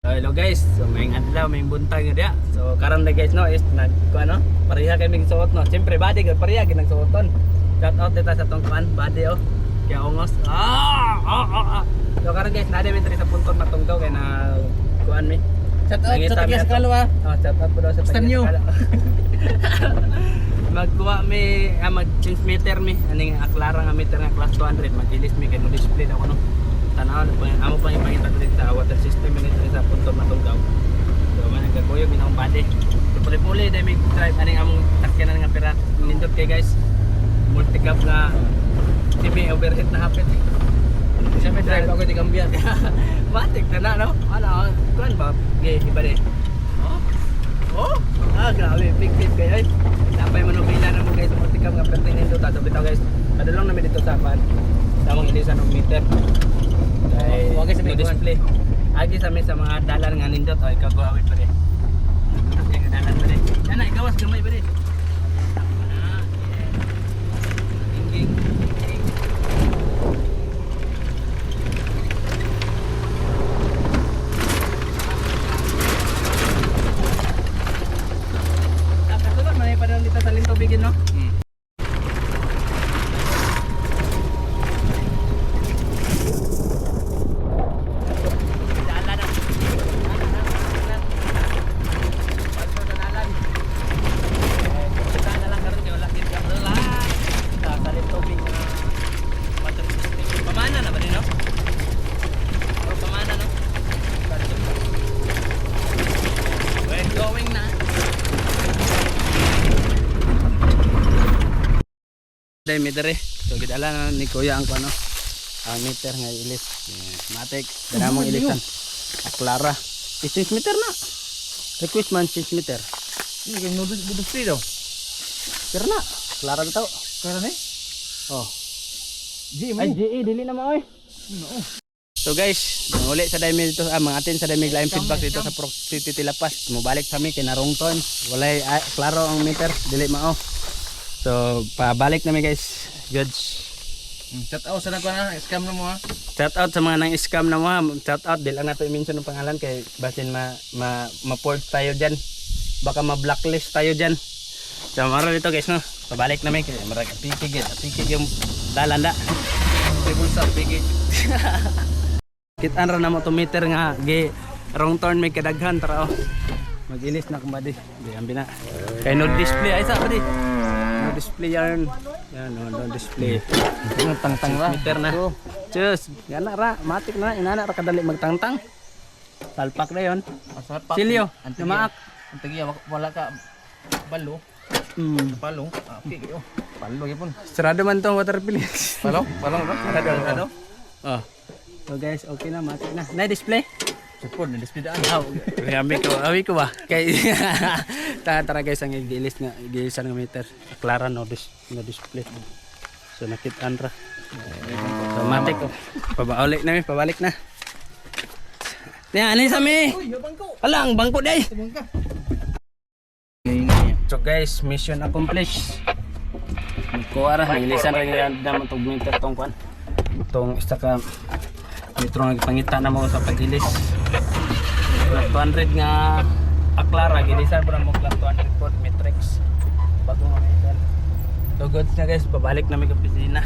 Hello guys, so may adlaw, may buntag dia. So karon na guys no is ano, pareha kami suot no. Siyempre body gud pareha gid nagsuoton. Shout out dito sa tong kuan, body oh. Kaya ungos. So karon guys, nade mi diri sa punton matunggaw kay na kuan mi. Shout out sa taga sa Kalwa. Shout out po daw sa taga Stanyo. Magkuha mi mag-change meter mi aning aklara nga meter nga class 200 mag-ilis mi kay no display daw no. Tanaw amo pang ipangita diri sa water system ni diri sa punton matunggaw. So man nagkakuyo binang body. So puli-puli dai mi drive aning among takyanan nga pira nindot kay guys. Multi cab nga TV overhead na hapit. Siya may drive ako di kambiyan. Matik na no. Ano kuan ba? Gay iba din. Oh. Grabe big tip kay ay. Napay manubila na mo guys multi cab nga perting nindot ato bitaw guys. Padulong na mi dito sa pan. Tamang ilisan ng meter. Ay, wag sa display. Agi sa mga dalan nga nindot ay kagawit pa rin. Nindot yung dalan pa rin. Yan na, igawas gamay pa rin. Inging. Katulad man pa rin dito sa lintubigin no? Day meter so gidala na ni kuya ang kuno ang meter nga ilis matik dala mong ilisan aklara change meter na request man change meter Ini kay nudus display daw. pero na klara bitaw Kaya ni? oh Di mo. ay GE dili na mo oy so guys uli sa daymi dito mga atin sa daymi lain feedback dito sa Proximity Tilapas mobalik sa mi kay narungton walay klaro ang meter dili mao. So, pabalik namin guys. Goods. Shout out sa nako na scam na mo ha. Shout out sa mga nang scam na mo ha. Shout out dili lang nato i-mention ng pangalan kay basin ma-port tayo diyan. Baka ma-blacklist tayo diyan. So, maro dito guys no. Pabalik namin kay marag pikig yung dalanda. Table sa bigit. Kitaan ra na mo to meter nga gi wrong turn may kadaghan tara oh. Mag-ilis na kumbadi. Di ambi na. Kay no display ay sa padi. No display yarn. Yan no display. Tang-tang ra. Meter na. Cheers. Yan na ra, matik na inana ra kadali magtangtang. Salpak na 'yon. Silyo, lumaak. Antigi wala ka balo. Palo. Okay yo. Palo gyapon. Sarado man tong water pillage. Palo ra. Sarado. Oh. So guys, okay na, matik na. Na display. Support na display daan. Awi ko ba? Kay tara guys ang igilis nga igisan nga meter. Klara no display. So nakit-an ra. So matik ko. Pabalik na. Yan, ani sa mi. Alang bangko day. So guys, mission accomplished. Kuha ra nagilisan ra gyud na tong meter tong kwan. Tong isa ka metro nga pangita na mo sa pagilis. Class 200 nga aklara gilisan po mo class 200 po metrics. Bago nga meter. So goods na guys, pabalik na mi sa opisina.